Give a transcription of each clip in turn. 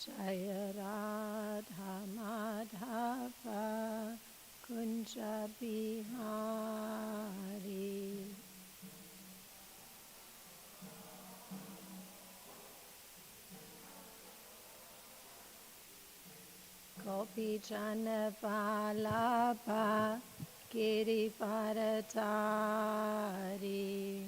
Jaya Radha Madhava Kunja Bihari. Gopi Jana Vallabha Girivaradari.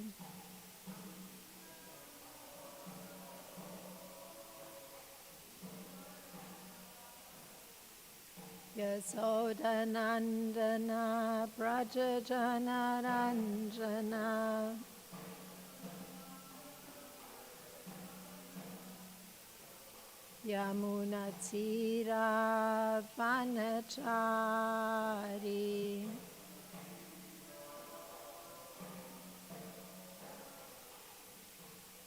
Yasodanandana Brajajana Ranjana. Yamunatira Vanachari.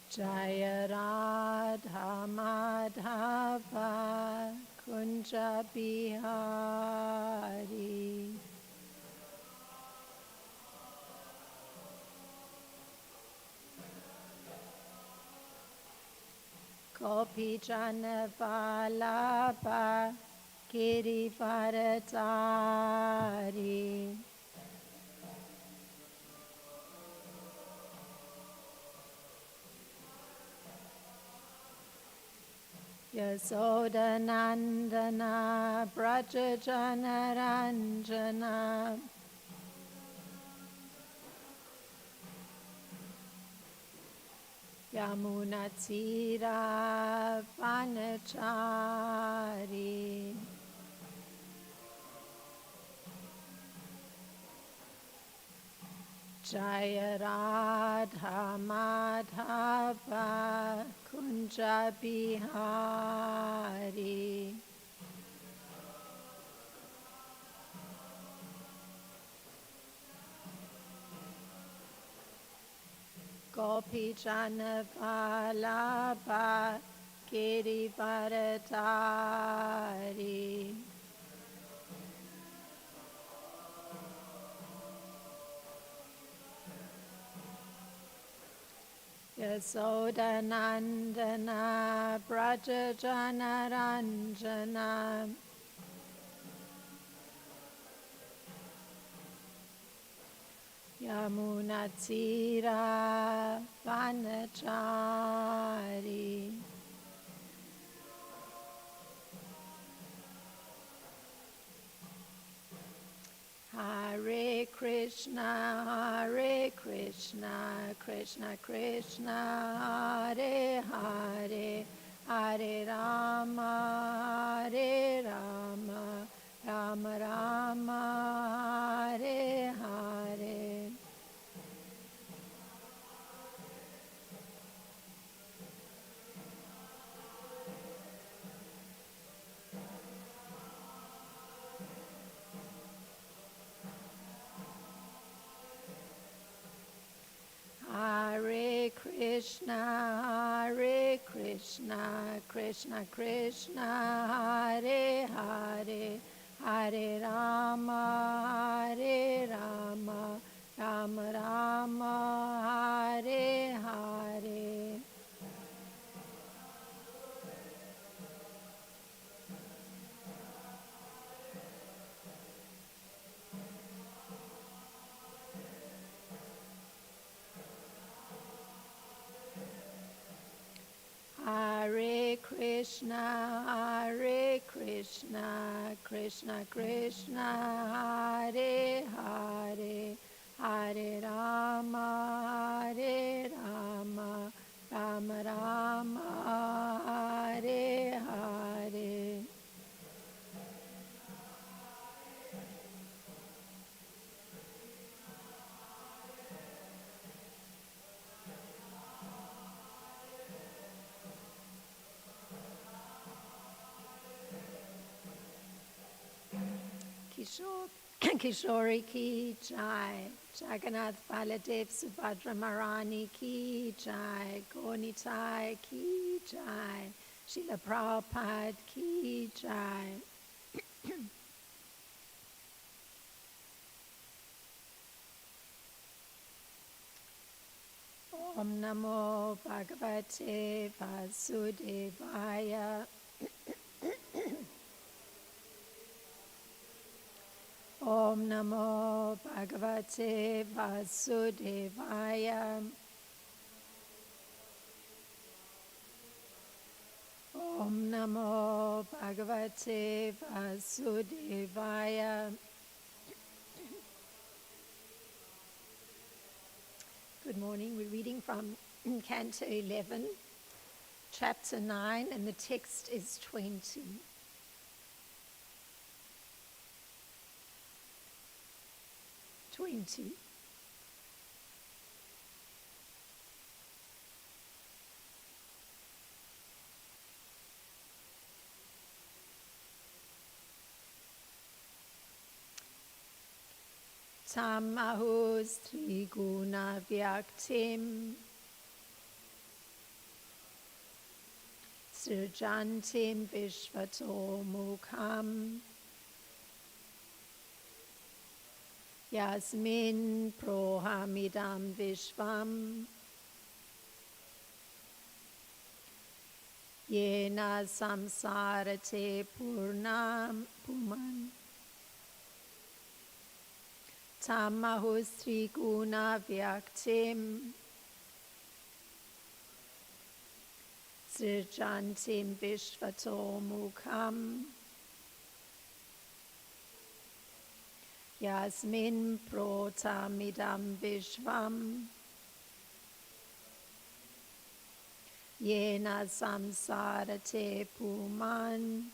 Jaya Radha Madhava Kunja Bihari. Gopi Jana Vallabha Girivaradari. Yasodanandana Brajajana Ranjana. Yamunatira Vanachari. Jaya Radha Madhava Kunja Bihari. Gopi Jana Vallabha Girivaradari. Yasodanandana Brajajana Ranjana. Yamunatira Vanachari. Hare Krishna, Krishna Krishna, Hare Hare, Hare Rama, Rama Rama, Hare Hare. Hare Krishna, Krishna Krishna, Hare Hare, Hare Rama, Rama Rama, Hare Hare. Hare Krishna, Krishna Krishna, Hare Hare, Hare Rama, Rama Rama, Hare Hare. Kishori ki jai, Jagannath Baladev Subhadra Marani ki jai, Gonitai ki jai, Srila Prabhupada ki jai. Om Namo Bhagavate Vasudevaya. Om Namo Bhagavate Vasudevaya. Om Namo Bhagavate Vasudevaya. Good morning. We're reading from Canto 11, Chapter 9, and the text is 20. Tamahus Triguna Vyaktim Srijantim Vishvato Mukham Yasmin Prohamidam Vishvam Yena Samsarate Purnam Puman Tamahus Triguna Vyaktim Srijantim Vishvato Mukham Yasmin Protamidam Vishvam Yena Samsarate Puman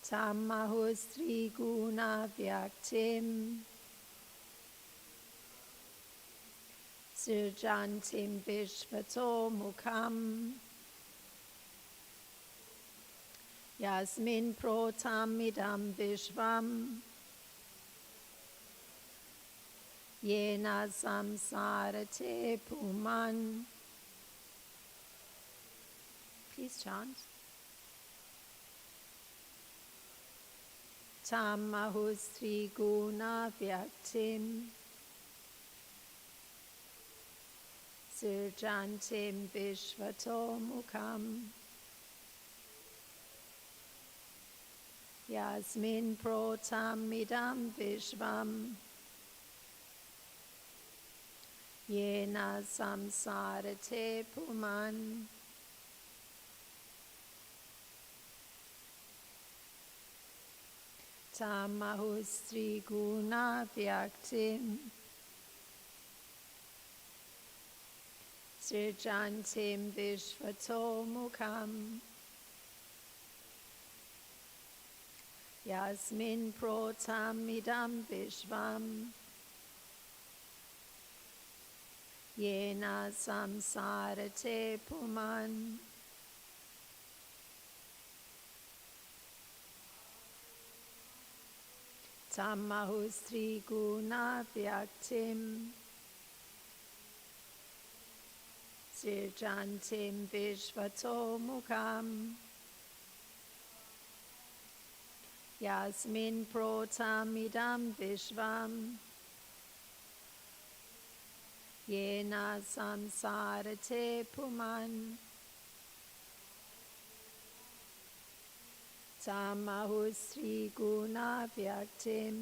Tamahus Triguna Vyaktim Srijantim Vishvato Mukham Yasmin Protamidam Vishvam Yena Samsarate Puman. Please chant. Tamahus Triguna Vyaktim Srijantim Vishvato Mukham Yasmin Protamidam Vishvam Yena Samsarate Puman. Tamahus Triguna Vyaktim Srijantim Vishvato Mukham Yasmin Protamidam Vishvam Yena Samsarate Puman. Tamahus Triguna Vyaktim Srijantim Vishvato Mukham Yasmin Protamidam Vishvam Yena Samsarate Puman. Tamahus Triguna Vyaktim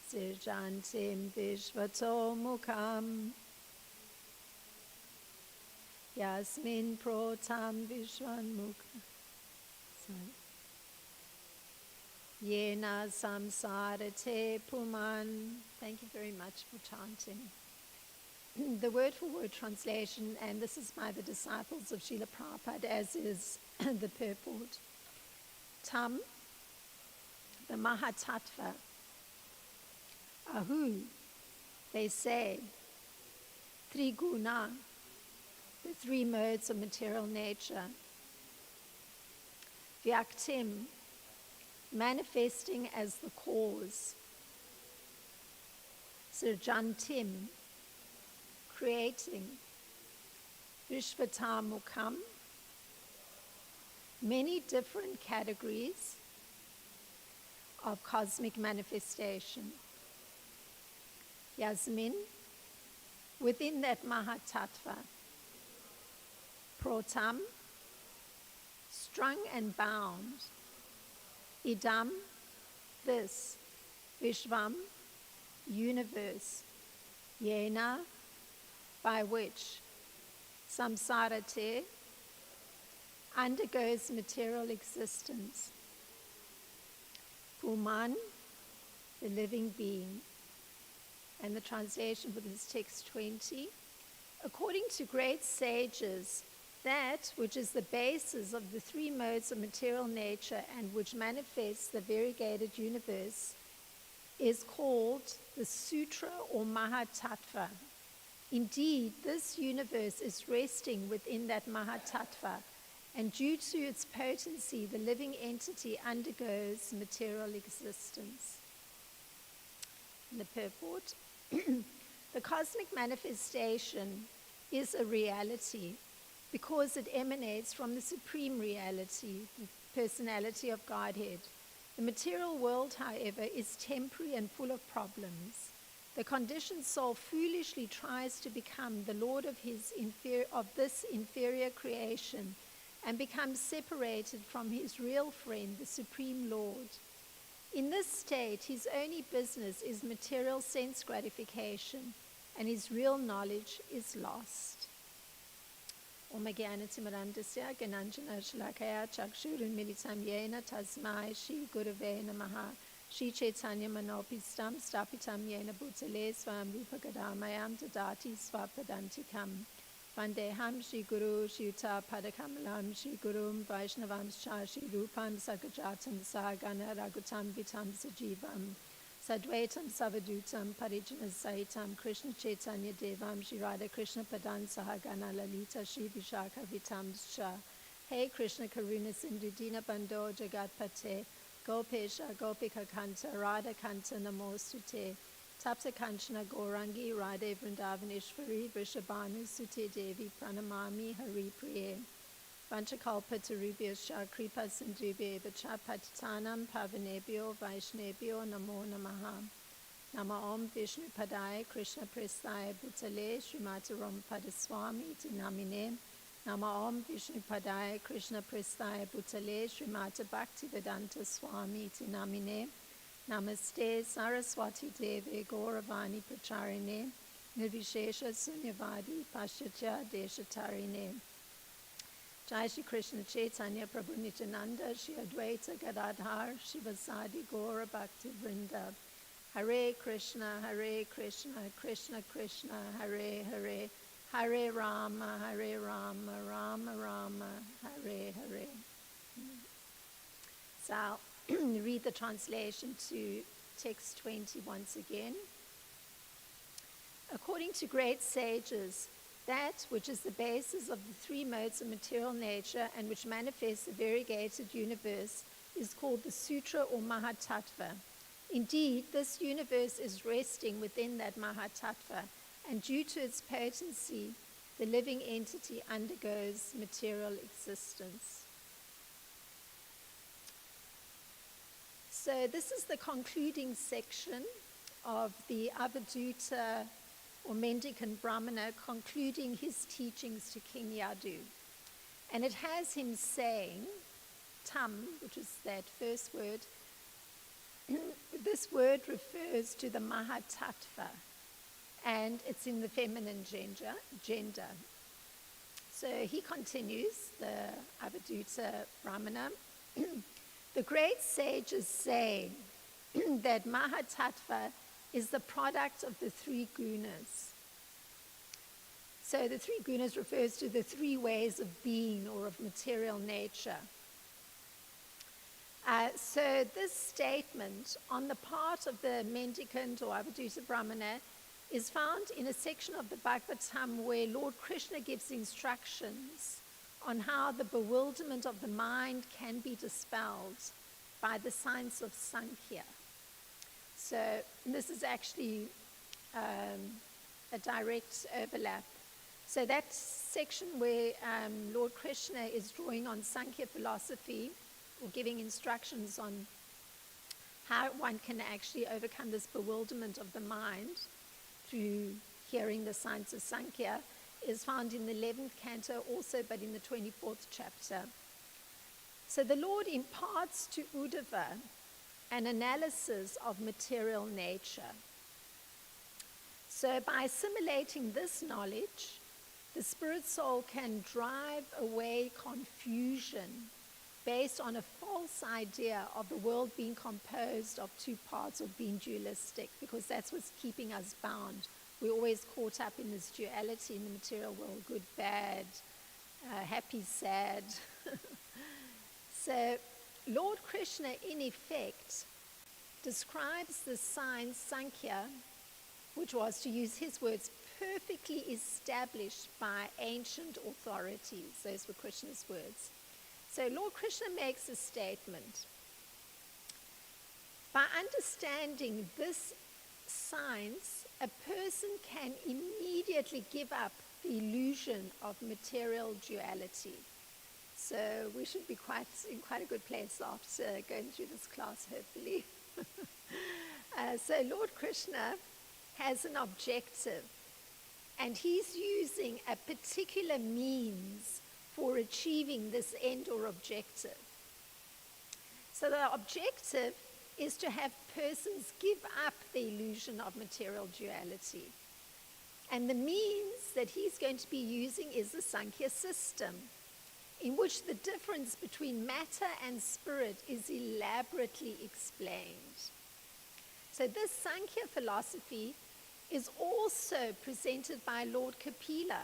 Srijantim Vishvato Mukham Yasmin Protam Vishwan Mukham Yena Samsarate Puman. Thank you very much for chanting. The word-for-word translation, and this is by the disciples of Srila Prabhupada, as is the purport. Tam, the Mahatattva. Ahu, they say. Triguna, the three modes of material nature. Vyaktim, manifesting as the cause. Srijantim, creating. Vishvatamukham, many different categories of cosmic manifestation. Yasmin, within that Mahatattva. Protam, strung and bound. Idam, this, Vishvam, universe, Yena, by which samsarate undergoes material existence. Puman, the living being. And the translation for this text 20. According to great sages, that which is the basis of the three modes of material nature and which manifests the variegated universe is called the Sutra or Mahatattva. Indeed, this universe is resting within that Mahatattva, and due to its potency, the living entity undergoes material existence. In the purport, the cosmic manifestation is a reality because it emanates from the supreme reality, the personality of Godhead. The material world, however, is temporary and full of problems. The conditioned soul foolishly tries to become the lord of this inferior creation and becomes separated from his real friend, the Supreme Lord. In this state, his only business is material sense gratification, and his real knowledge is lost. Om Jnanatimirandasya Gnananjana Shalakaya Chakshurunmilitam Yena Tasmai Shri Gurave Namaha Shri Chaitanya Manopistam Stapitam Yena Bhutale Swam Rupagadhamayam Dadati Swapadantikam Vandeham Shri Guru Shri Uta Padakamalam Shri Gurum Vaishnavam Shri Rupam Sagajatam Sahagana Ragutam Vitam Sajivam Sadvaitam Savadutam Parijana Sahitam Krishna Chaitanya Devam Shri Radha Krishna Padan Sahagana Lalita Shri Vishaka Vitam Shah Hey Krishna Karuna Sindhu Dina Bando Jagat Pate Gopesha Gopika Kanta Radha Kanta Namostute Tapsa Kanchana Gaurangi Radhe Vrindavaneshwari Vrishabhanu Sute Devi Pranamami Hari Priye Vanchakalpa Tarubhyascha Kripa Sindhubhya Vacha Patitanam Pavanebhyo Vaishnebhyo Namo Namaha Nama Om Vishnu Padaya Krishna Prestaya Bhutale Srimati Ram Padaswami Iti Namine Nama Om Vishnu Padaya Krishna Prestaya Bhutale Srimati Bhaktivedanta Swami Iti Namine Namaste Saraswati Deve Gauravani Pracharine Nirvishesha Sunyavadi Paschatya Deshatarine Jai Shri Krishna Chaitanya Prabhu Nityananda Shri Advaita Gadadhar Shivasadi Gaura Bhakti Vrinda Hare Krishna Krishna Krishna Hare Hare Hare Rama Rama Rama Hare Hare. So I'll read the translation to text 20 once again. According to great sages, that which is the basis of the three modes of material nature and which manifests the variegated universe is called the Sutra or Mahatattva. Indeed, this universe is resting within that Mahatattva, and due to its potency, the living entity undergoes material existence. So this is the concluding section of the Avadhuta or mendicant Brahmana concluding his teachings to King Yadu. And it has him saying, tam, which is that first word, this word refers to the Mahatattva, and it's in the feminine gender. So he continues, the Avadhuta Brahmana, the great sages say that Mahatattva is the product of the three gunas. So the three gunas refers to the three ways of being or of material nature. So this statement on the part of the mendicant or Avadhuta Brahmana is found in a section of the Bhagavatam where Lord Krishna gives instructions on how the bewilderment of the mind can be dispelled by the science of Sankhya. So this is actually a direct overlap. So that section where Lord Krishna is drawing on Sankhya philosophy or giving instructions on how one can actually overcome this bewilderment of the mind through hearing the science of Sankhya is found in the 11th canto also, but in the 24th chapter. So the Lord imparts to Uddhava an analysis of material nature. So by assimilating this knowledge, the spirit soul can drive away confusion based on a false idea of the world being composed of two parts or being dualistic, because that's what's keeping us bound. We're always caught up in this duality in the material world, good, bad, happy, sad. So Lord Krishna, in effect, describes the sign Sankhya, which was, to use his words, perfectly established by ancient authorities. Those were Krishna's words. So Lord Krishna makes a statement. By understanding this science, a person can immediately give up the illusion of material duality. So we should be in quite a good place after going through this class, hopefully. So Lord Krishna has an objective, and he's using a particular means for achieving this end or objective. So the objective is to have persons give up the illusion of material duality. And the means that he's going to be using is the Sankhya system, in which the difference between matter and spirit is elaborately explained. So this Sankhya philosophy is also presented by Lord Kapila,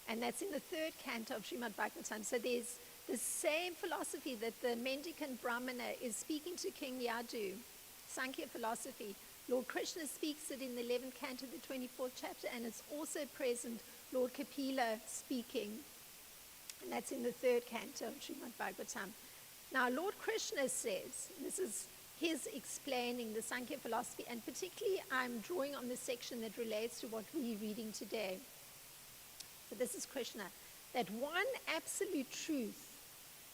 and that's in the 3rd canto of Srimad Bhagavatam. So there's the same philosophy that the mendicant Brahmana is speaking to King Yadu, Sankhya philosophy. Lord Krishna speaks it in the 11th canto, the 24th chapter, and it's also present, Lord Kapila speaking, and that's in the 3rd canto of Srimad Bhagavatam. Now, Lord Krishna says, this is his explaining the Sankhya philosophy, and particularly I'm drawing on the section that relates to what we're reading today. But this is Krishna, that one absolute truth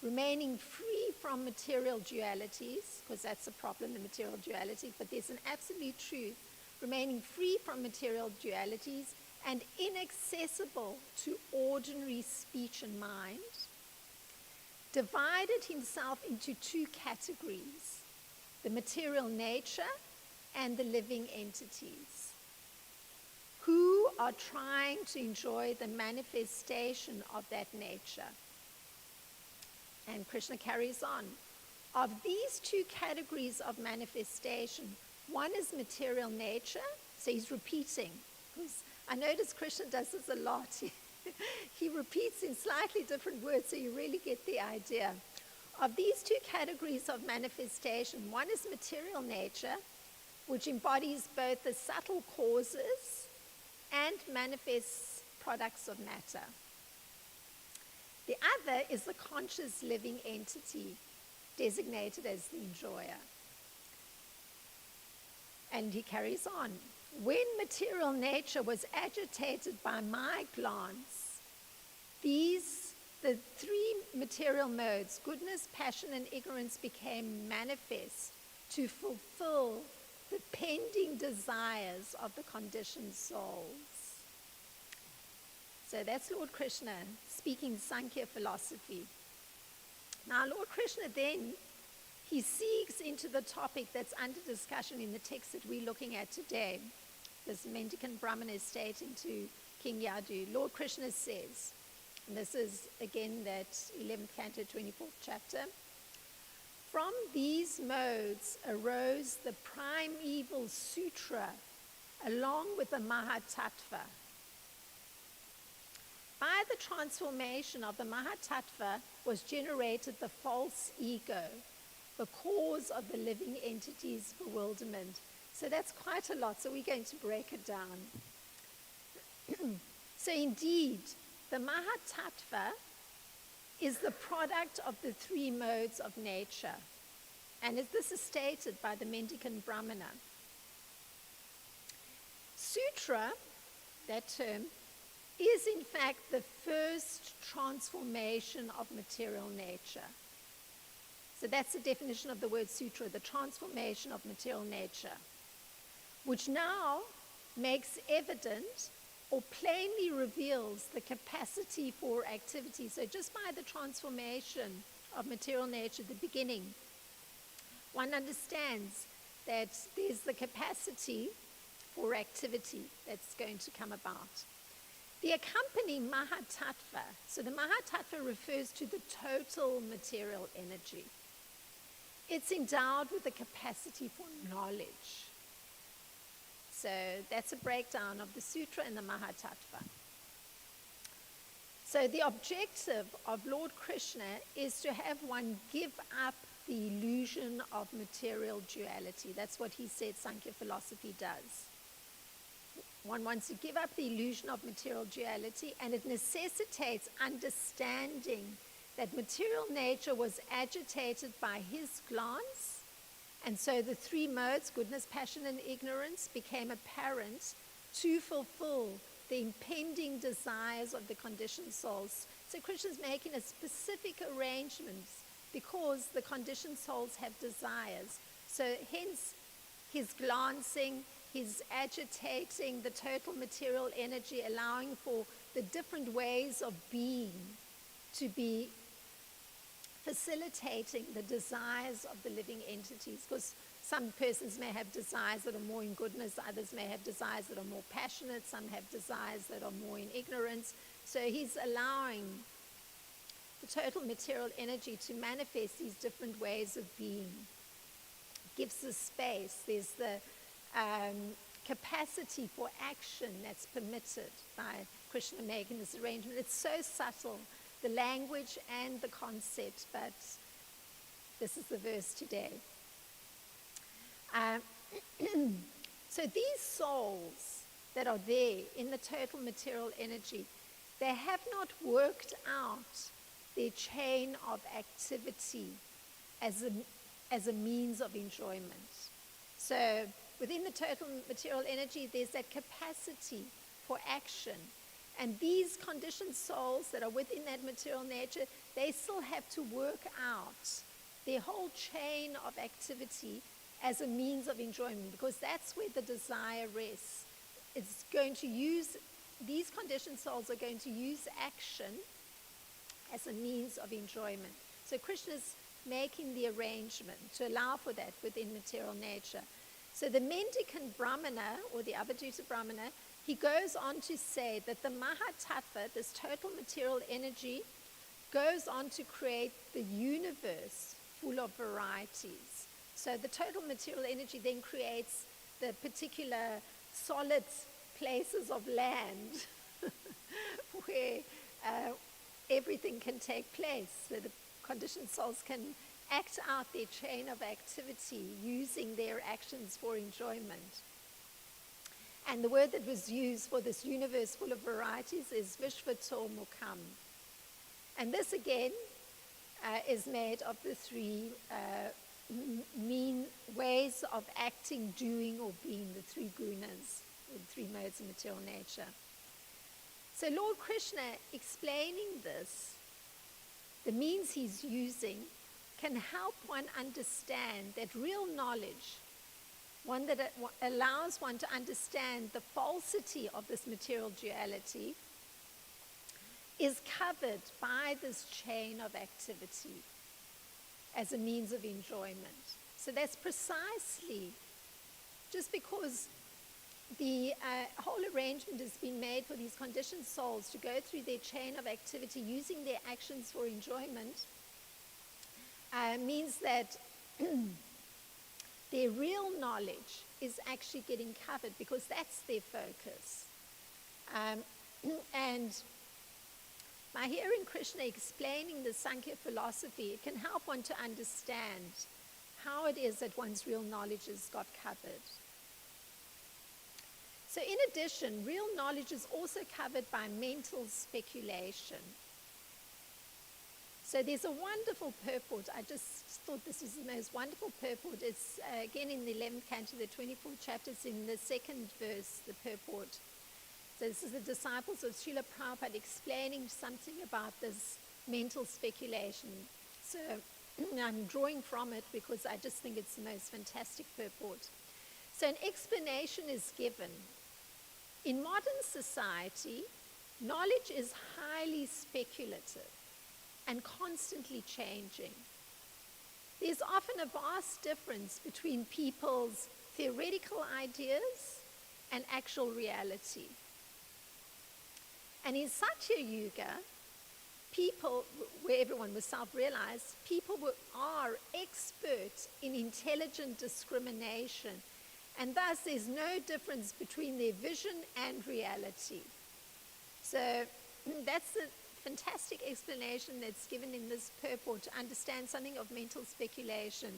remaining free from material dualities, because that's the problem, the material duality, but there's an absolute truth remaining free from material dualities and inaccessible to ordinary speech and mind, divided himself into two categories: the material nature and the living entities, who are trying to enjoy the manifestation of that nature. And Krishna carries on. Of these two categories of manifestation, one is material nature. So he's repeating, because I notice Krishna does this a lot. He repeats in slightly different words, so you really get the idea. Of these two categories of manifestation, one is material nature, which embodies both the subtle causes and manifests products of matter. The other is the conscious living entity, designated as the enjoyer. And he carries on. When material nature was agitated by my glance, the three material modes, goodness, passion, and ignorance, became manifest to fulfill the pending desires of the conditioned souls. So that's Lord Krishna speaking Sankhya philosophy. Now, Lord Krishna then, he seeks into the topic that's under discussion in the text that we're looking at today. This mendicant Brahmana is stating to King Yadu, Lord Krishna says, and this is again that 11th canto, 24th chapter, from these modes arose the primeval sutra along with the Mahatattva. By the transformation of the Mahatattva was generated the false ego, the cause of the living entity's bewilderment. So that's quite a lot, so we're going to break it down. So indeed, the Mahatattva is the product of the three modes of nature. And this is stated by the mendicant Brahmana. Sutra, that term, is in fact the first transformation of material nature. So that's the definition of the word sutra, the transformation of material nature, which now makes evident or plainly reveals the capacity for activity. So just by the transformation of material nature, the beginning, one understands that there's the capacity for activity that's going to come about. The accompanying Mahatattva, so the Mahatattva refers to the total material energy. It's endowed with the capacity for knowledge. So that's a breakdown of the sutra and the Mahatattva. So the objective of Lord Krishna is to have one give up the illusion of material duality. That's what he said Sankhya philosophy does. One wants to give up the illusion of material duality, and it necessitates understanding that material nature was agitated by his glance, and so the three modes, goodness, passion, and ignorance, became apparent to fulfill the impending desires of the conditioned souls. So Krishna's making a specific arrangement because the conditioned souls have desires. So hence his glancing, his agitating the total material energy, allowing for the different ways of being to be facilitating the desires of the living entities, because some persons may have desires that are more in goodness, others may have desires that are more passionate, some have desires that are more in ignorance. So he's allowing the total material energy to manifest these different ways of being. Gives the space, there's the capacity for action that's permitted by Krishna making this arrangement. It's so subtle, the language and the concept, but this is the verse today. So these souls that are there in the total material energy, they have not worked out their chain of activity as a means of enjoyment. So within the total material energy, there's that capacity for action. And these conditioned souls that are within that material nature, they still have to work out their whole chain of activity as a means of enjoyment, because that's where the desire rests. It's going to use, these conditioned souls are going to use action as a means of enjoyment. So Krishna's making the arrangement to allow for that within material nature. So the mendicant Brahmana, or the Avadhuta Brahmana, he goes on to say that the Mahatattva, this total material energy, goes on to create the universe full of varieties. So the total material energy then creates the particular solid places of land where everything can take place, where the conditioned souls can act out their chain of activity using their actions for enjoyment. And the word that was used for this universe full of varieties is Vishvato Mukham. And this again is made of the three mean ways of acting, doing, or being, the three gunas, or the three modes of material nature. So Lord Krishna, explaining this, the means he's using, can help one understand that real knowledge, one that allows one to understand the falsity of this material duality, is covered by this chain of activity as a means of enjoyment. So that's precisely, just because the whole arrangement has been made for these conditioned souls to go through their chain of activity using their actions for enjoyment, means that their real knowledge is actually getting covered, because that's their focus. And by hearing Krishna explaining the Sankhya philosophy, it can help one to understand how it is that one's real knowledge has got covered. So in addition, real knowledge is also covered by mental speculation. So there's a wonderful purport. I just thought this was the most wonderful purport. It's again in the 11th canto, the 24th chapter. It's in the second verse, the purport. So this is the disciples of Srila Prabhupada explaining something about this mental speculation. So I'm drawing from it because I just think it's the most fantastic purport. So an explanation is given. In modern society, knowledge is highly speculative. and constantly changing. There's often a vast difference between people's theoretical ideas and actual reality. And in Satya Yuga, people, where everyone was self-realized, people are experts in intelligent discrimination, and thus there's no difference between their vision and reality. So that's the fantastic explanation that's given in this purport to understand something of mental speculation.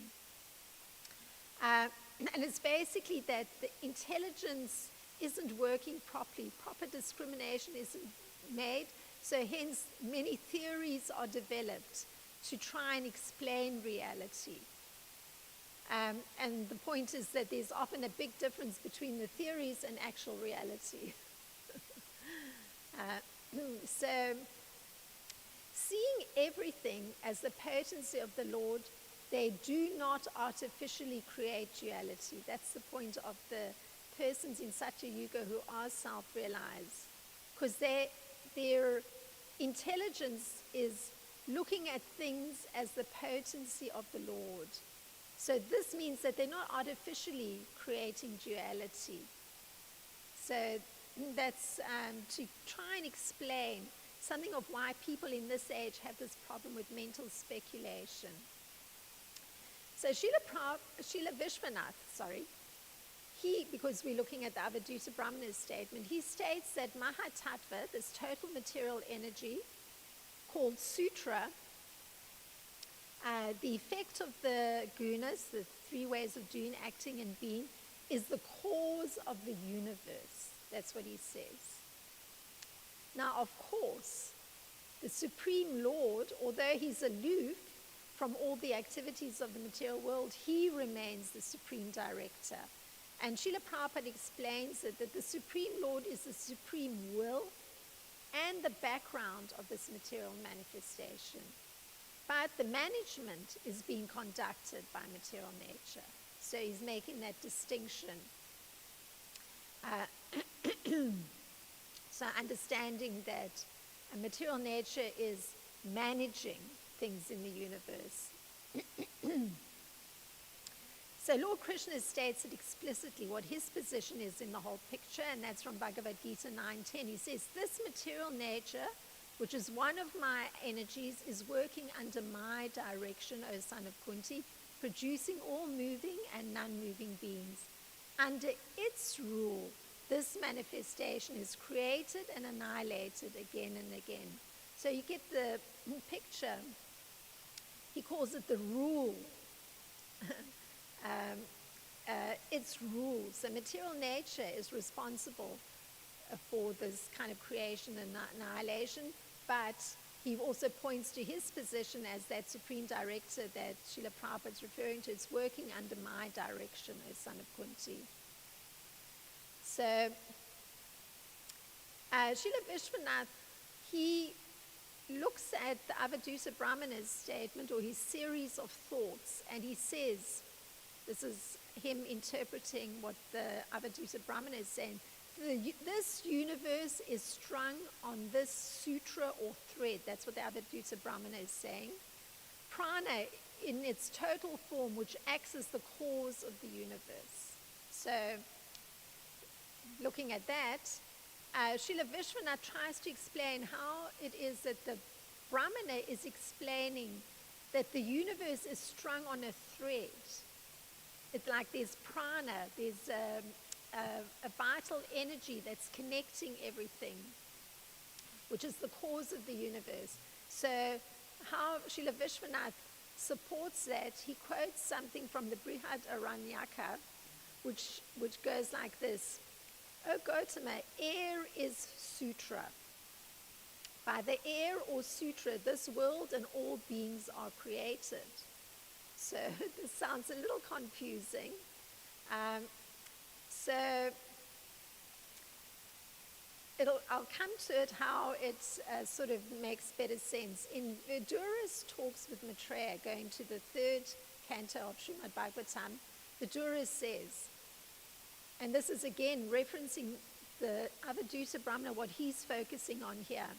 And it's basically that the intelligence isn't working properly, proper discrimination isn't made, so hence many theories are developed to try and explain reality. And the point is that there's often a big difference between the theories and actual reality. So seeing everything as the potency of the Lord, they do not artificially create duality. That's the point of the persons in Satya Yuga who are self-realized, because their intelligence is looking at things as the potency of the Lord. So this means that they're not artificially creating duality. So that's to try and explain something of why people in this age have this problem with mental speculation. So Srila Vishwanath, because we're looking at the Avadhuta Brahmana's statement, he states that Mahatattva, this total material energy, called Sutra, the effect of the gunas, the three ways of doing, acting, and being, is the cause of the universe. That's what he says. Now, of course, the Supreme Lord, although he's aloof from all the activities of the material world, he remains the Supreme Director. And Srila Prabhupada explains that the Supreme Lord is the supreme will and the background of this material manifestation. But the management is being conducted by material nature. So he's making that distinction. So understanding that a material nature is managing things in the universe. So Lord Krishna states it explicitly what his position is in the whole picture, and that's from Bhagavad Gita 9:10. He says, this material nature, which is one of my energies, is working under my direction, O son of Kunti, producing all moving and non-moving beings. Under its rule, this manifestation is created and annihilated again and again. So you get the picture. He calls it the rule. Its rules. So material nature is responsible for this kind of creation and annihilation, but he also points to his position as that supreme director that Srila Prabhupada is referring to. It's working under my direction, O son of Kunti. So Srila Vishwanath, he looks at the Avadhuta Brahmana's statement, or his series of thoughts, and he says, this is him interpreting what the Avadhuta Brahmana is saying, this universe is strung on this sutra or thread. That's what the Avadhuta Brahmana is saying. Prana in its total form, which acts as the cause of the universe. So looking at that, Srila Vishwanath tries to explain how it is that the Brahmana is explaining that the universe is strung on a thread. It's like there's prana, there's a vital energy that's connecting everything, which is the cause of the universe. So how Srila Vishwanath supports that, he quotes something from the Brihad Aranyaka, which goes like this. O Gautama, air is sutra. By the air or sutra, this world and all beings are created. So this sounds a little confusing. I'll come to it how it sort of makes better sense. In Vidura's talks with Maitreya, going to the third canto of Srimad Bhagavatam, Vidura says, and this is again referencing the Avadhuta Brahmana, what he's focusing on here.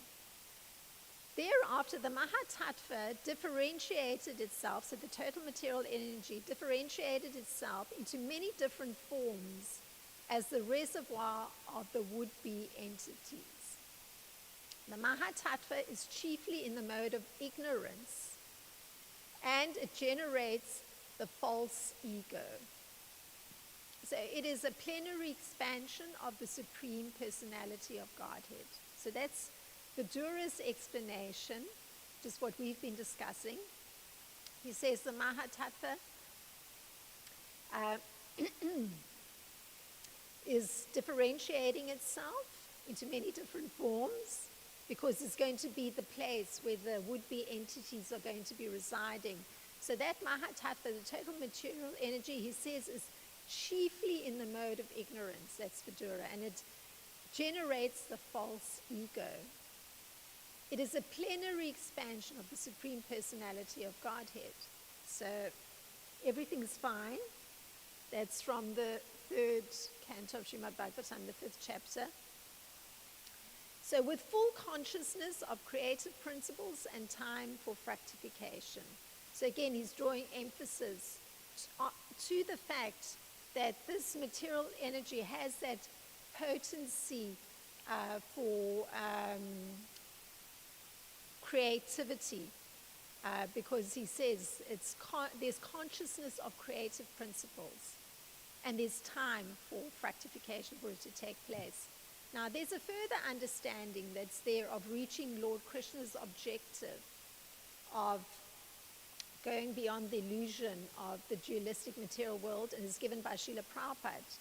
Thereafter, the Mahatattva differentiated itself, so the total material energy differentiated itself into many different forms as the reservoir of the would-be entities. The Mahatattva is chiefly in the mode of ignorance, and it generates the false ego. So it is a plenary expansion of the Supreme Personality of Godhead. So that's Vidura's explanation, just what we've been discussing. He says the Mahatattva is differentiating itself into many different forms because it's going to be the place where the would-be entities are going to be residing. So that Mahatattva, the total material energy, he says, is chiefly in the mode of ignorance. That's Vidura, and it generates the false ego. It is a plenary expansion of the Supreme Personality of Godhead. So everything's fine. That's from the 3rd canto of Srimad Bhagavatam, the 5th chapter. So with full consciousness of creative principles and time for fructification. So again, he's drawing emphasis to the fact that this material energy has that potency for creativity, because he says there's consciousness of creative principles, and there's time for fructification for it to take place. Now, there's a further understanding that's there of reaching Lord Krishna's objective of going beyond the illusion of the dualistic material world, and is given by Srila Prabhupada.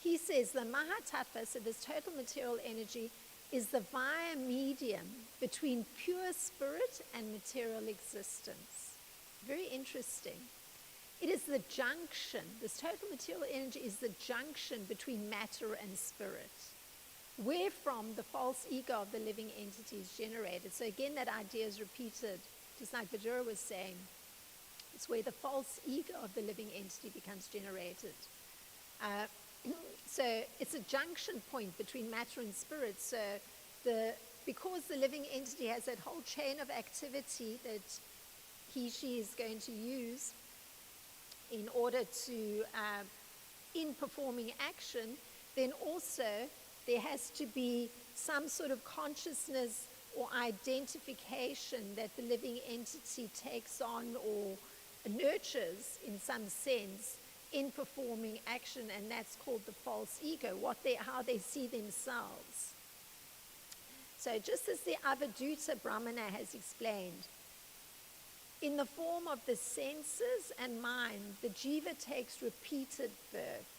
He says the Mahatattva, so this total material energy, is the via medium between pure spirit and material existence. Very interesting. It is the junction, this total material energy is the junction between matter and spirit, wherefrom the false ego of the living entity is generated. So again, that idea is repeated, just like Vidura was saying. It's where the false ego of the living entity becomes generated. So it's a junction point between matter and spirit. So because the living entity has that whole chain of activity that she is going to use in order to, in performing action, then also there has to be some sort of consciousness or identification that the living entity takes on or nurtures in some sense in performing action, and that's called the false ego, how they see themselves. So just as the Avadhuta Brahmana has explained, in the form of the senses and mind, the jiva takes repeated birth.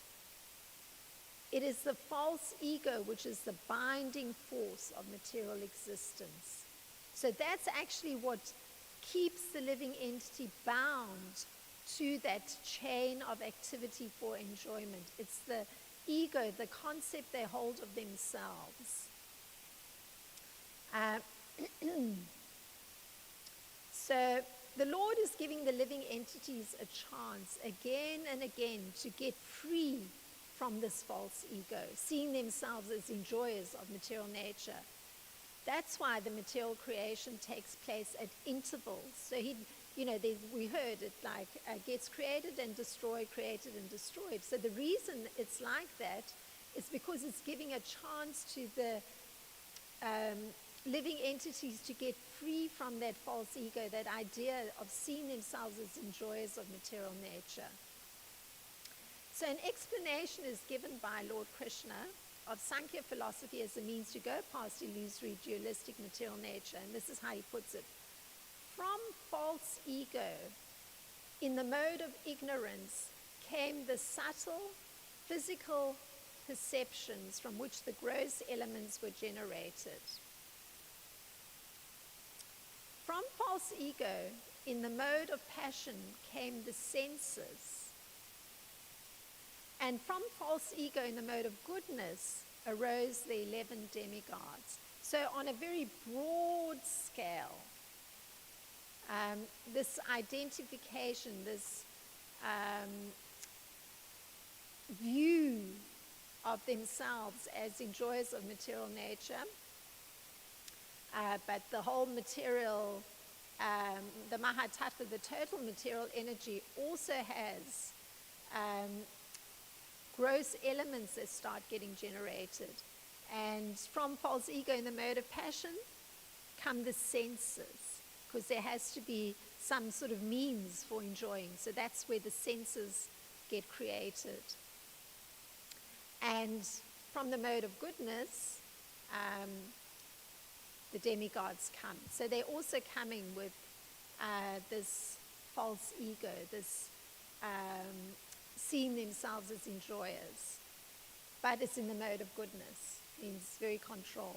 It is the false ego which is the binding force of material existence. So that's actually what keeps the living entity bound to that chain of activity for enjoyment. It's the ego, the concept they hold of themselves. So the Lord is giving the living entities a chance again and again to get free from this false ego, seeing themselves as enjoyers of material nature. That's why the material creation takes place at intervals. So we heard it like gets created and destroyed, created and destroyed. So the reason it's like that is because it's giving a chance to the living entities to get free from that false ego, that idea of seeing themselves as enjoyers of material nature. So an explanation is given by Lord Krishna of Sankhya philosophy as a means to go past illusory dualistic material nature, and this is how he puts it. From false ego, in the mode of ignorance, came the subtle physical perceptions from which the gross elements were generated. From false ego, in the mode of passion, came the senses. And from false ego, in the mode of goodness, arose the 11 demigods. So on a very broad scale, this identification, this view of themselves as enjoyers of material nature but the whole material, the Mahatattva, the total material energy, also has gross elements that start getting generated. And from false ego in the mode of passion come the senses, because there has to be some sort of means for enjoying. So that's where the senses get created. And from the mode of goodness, the demigods come. So they're also coming with this false ego, this seeing themselves as enjoyers. But it's in the mode of goodness, means very controlled.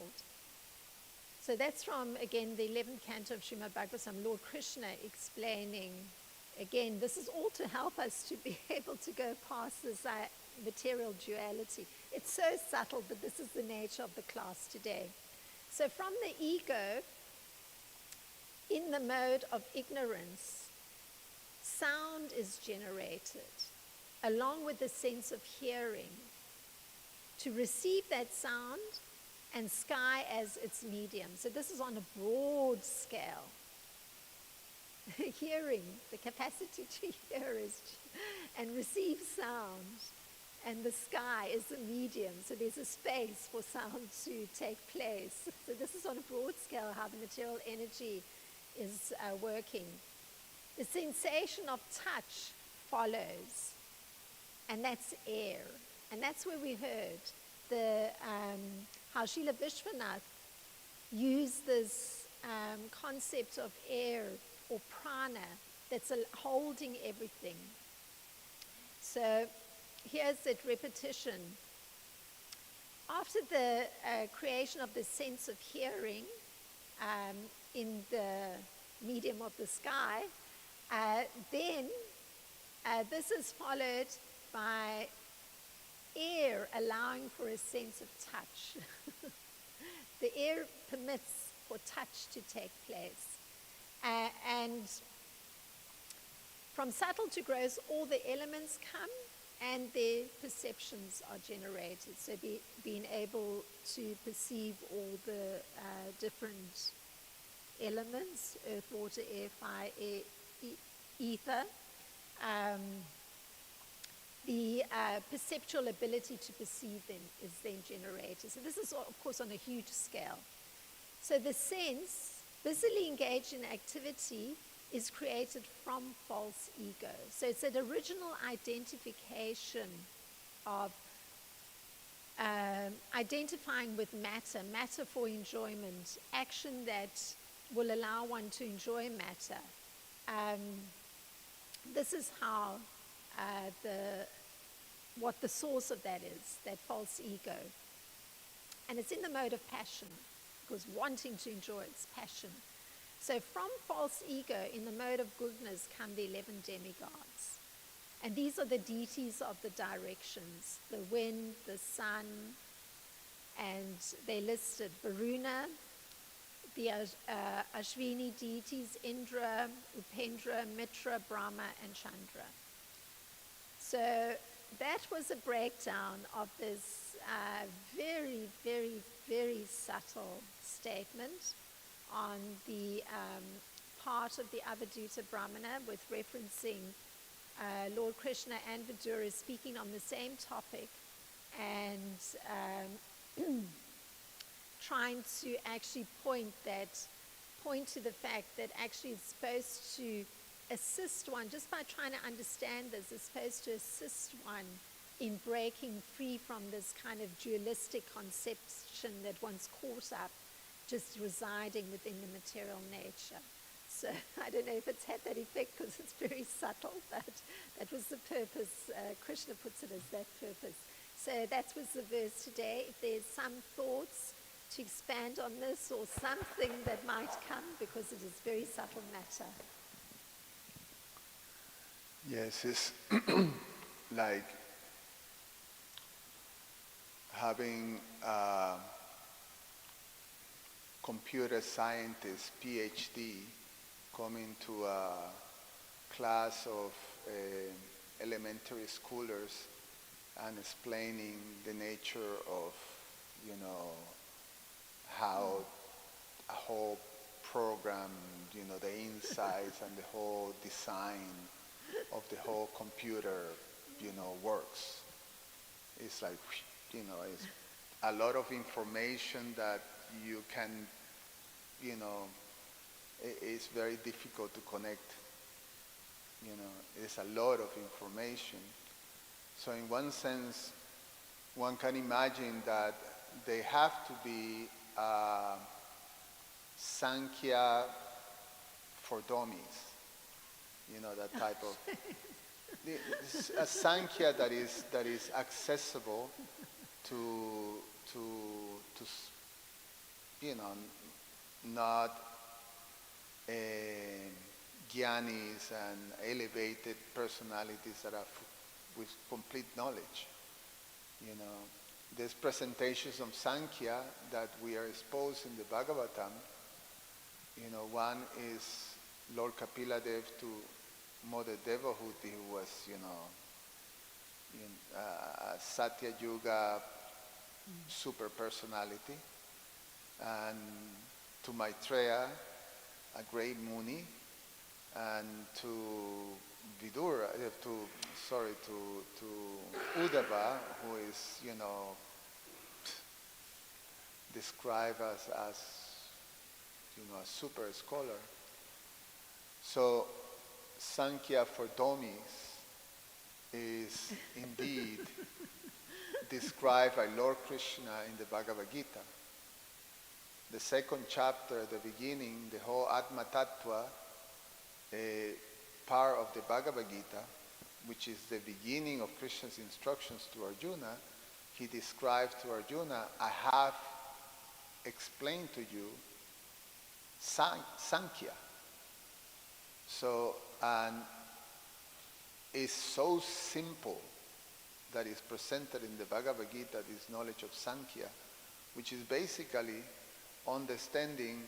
So that's from, again, the 11th canto of Srimad Bhagavatam, Lord Krishna explaining, again, this is all to help us to be able to go past this material duality. It's so subtle, but this is the nature of the class today. So from the ego, in the mode of ignorance, sound is generated, along with the sense of hearing, to receive that sound, and sky as its medium. So this is on a broad scale. Hearing, the capacity to hear and receive sound, and the sky is the medium. So there's a space for sound to take place. So this is on a broad scale how the material energy is working. The sensation of touch follows, and that's air. And that's where we heard how Srila Vishwanath used this concept of air or prana that's holding everything. So here's that repetition. After the creation of the sense of hearing in the medium of the sky, then this is followed by air allowing for a sense of touch. The air permits for touch to take place. And from subtle to gross, all the elements come and their perceptions are generated. So being able to perceive all the different elements, earth, water, air, fire, ether, the perceptual ability to perceive them is then generated. So this is, of course, on a huge scale. So the sense, busily engaged in activity, is created from false ego. So it's an original identification of identifying with matter for enjoyment, action that will allow one to enjoy matter. This is how what the source of that is, that false ego. And it's in the mode of passion, because wanting to enjoy it's passion. So from false ego, in the mode of goodness, come the 11 demigods. And these are the deities of the directions, the wind, the sun, and they listed Varuna, the Ashvini deities, Indra, Upendra, Mitra, Brahma, and Chandra. So that was a breakdown of this very, very, very subtle statement on the part of the Avadhuta Brahmana, with referencing Lord Krishna and Vidura speaking on the same topic, and trying to actually point to the fact that actually it's supposed to assist one, just by trying to understand this, is supposed to assist one in breaking free from this kind of dualistic conception that one's caught up, just residing within the material nature. So I don't know if it's had that effect, because it's very subtle, but that was the purpose. Krishna puts it as that purpose. So that was the verse today. If there's some thoughts to expand on this, or something that might come, because it is very subtle matter. Yes, it's like having a computer scientist, PhD, coming to a class of elementary schoolers and explaining the nature of, how a insights and the whole design of the whole computer, works. It's like, it's a lot of information that you can, it's very difficult to connect. It's a lot of information. So in one sense, one can imagine that they have to be Sankhya for dummies, that type of a Sankhya that is accessible to not jnanis and elevated personalities that are with complete knowledge. There's presentations of Sankhya that we are exposed in the Bhagavatam. One is Lord Kapila Dev to Mother Devahuti, who was, a Satya Yuga super personality, and to Maitreya, a great Muni, and to Vidura, to Uddhava, who is, described as a super scholar. So Sankhya for dummies is indeed described by Lord Krishna in the Bhagavad Gita. The second chapter, at the beginning, the whole Atma Tattva, part of the Bhagavad Gita, which is the beginning of Krishna's instructions to Arjuna, he describes to Arjuna, I have explained to you Sankhya. So, and it's so simple that is presented in the Bhagavad Gita, this knowledge of Sankhya, which is basically understanding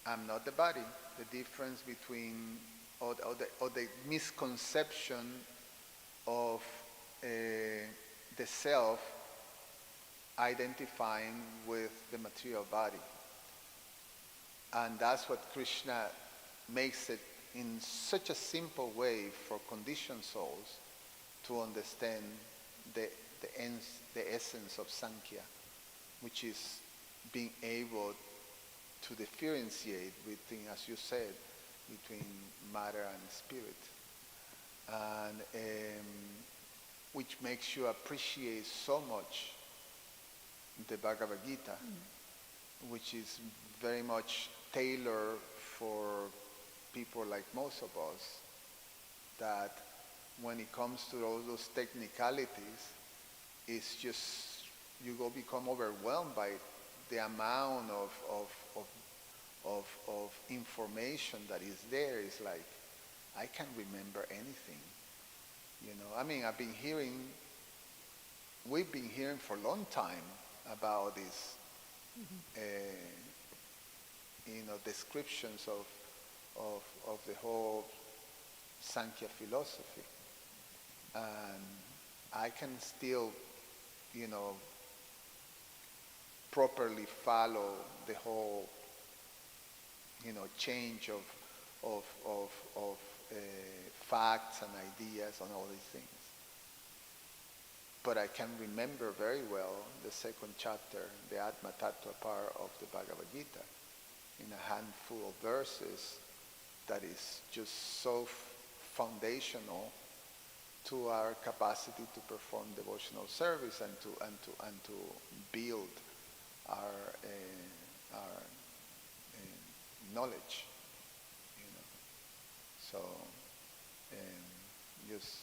I'm not the body, the difference between, or the misconception of the self identifying with the material body. And that's what Krishna makes it in such a simple way for conditioned souls to understand the essence of Sankhya, which is being able to differentiate between, as you said, between matter and spirit, and which makes you appreciate so much the Bhagavad Gita, which is very much tailored for people like most of us, that when it comes to all those technicalities, it's just, you go become overwhelmed by the amount of information that is there. It's like, I can't remember anything. We've been hearing for a long time about this, descriptions of the whole Sankhya philosophy. And I can still, properly follow the whole, change of facts and ideas on all these things. But I can remember very well the second chapter, the Atma Tattva part of the Bhagavad Gita, in a handful of verses that is just so foundational to our capacity to perform devotional service and to build our knowledge, So, just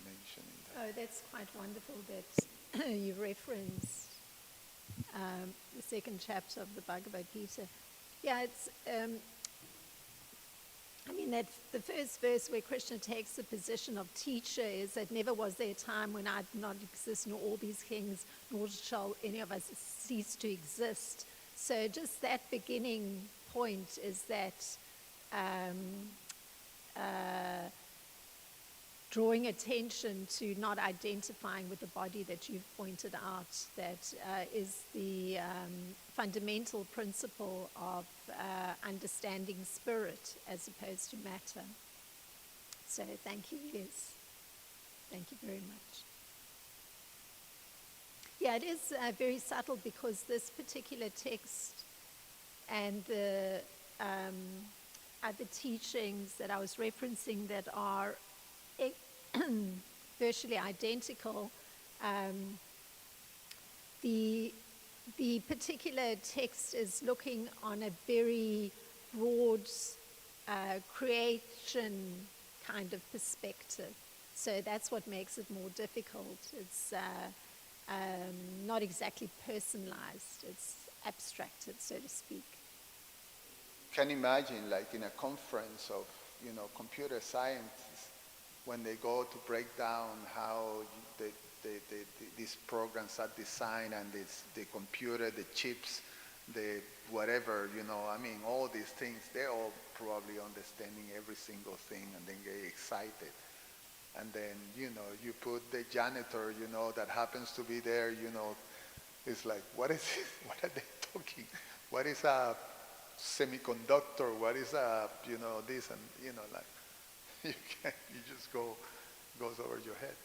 mentioning that. Oh, that's quite wonderful that you referenced the second chapter of the Bhagavad Gita. Yeah, it's, that's the first verse where Krishna takes the position of teacher, is that never was there a time when I did not exist, nor all these kings, nor shall any of us cease to exist. So just that beginning point is that drawing attention to not identifying with the body that you've pointed out, that is the fundamental principle of understanding spirit as opposed to matter. So thank you, yes. Thank you very much. Yeah, it is very subtle because this particular text and the other teachings that I was referencing that are virtually identical, the particular text is looking on a very broad creation kind of perspective. So that's what makes it more difficult. It's not exactly personalized. It's abstracted, so to speak. Can imagine, like in a conference of, computer scientists, when they go to break down how these programs are designed and the computer, the chips, the whatever, all these things, they're all probably understanding every single thing and then get excited. And then, you put the janitor, that happens to be there, it's like, what is it? What are they talking? What is a semiconductor? What is a, this and, like, you just goes over your head,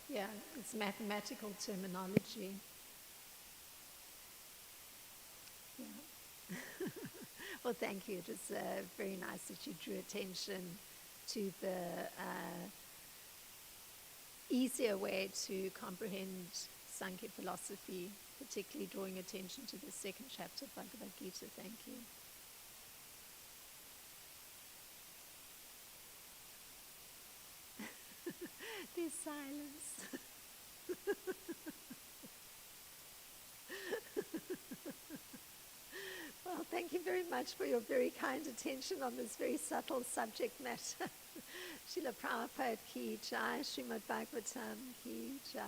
Yeah, it's mathematical terminology. Yeah. Well, thank you. It was very nice that you drew attention to the easier way to comprehend Sankhya philosophy, particularly drawing attention to the second chapter of Bhagavad Gita. Thank you. There's silence. Well, thank you very much for your very kind attention on this very subtle subject matter. Srila Prabhupada ki jai, Srimad Bhagavatam ki jai.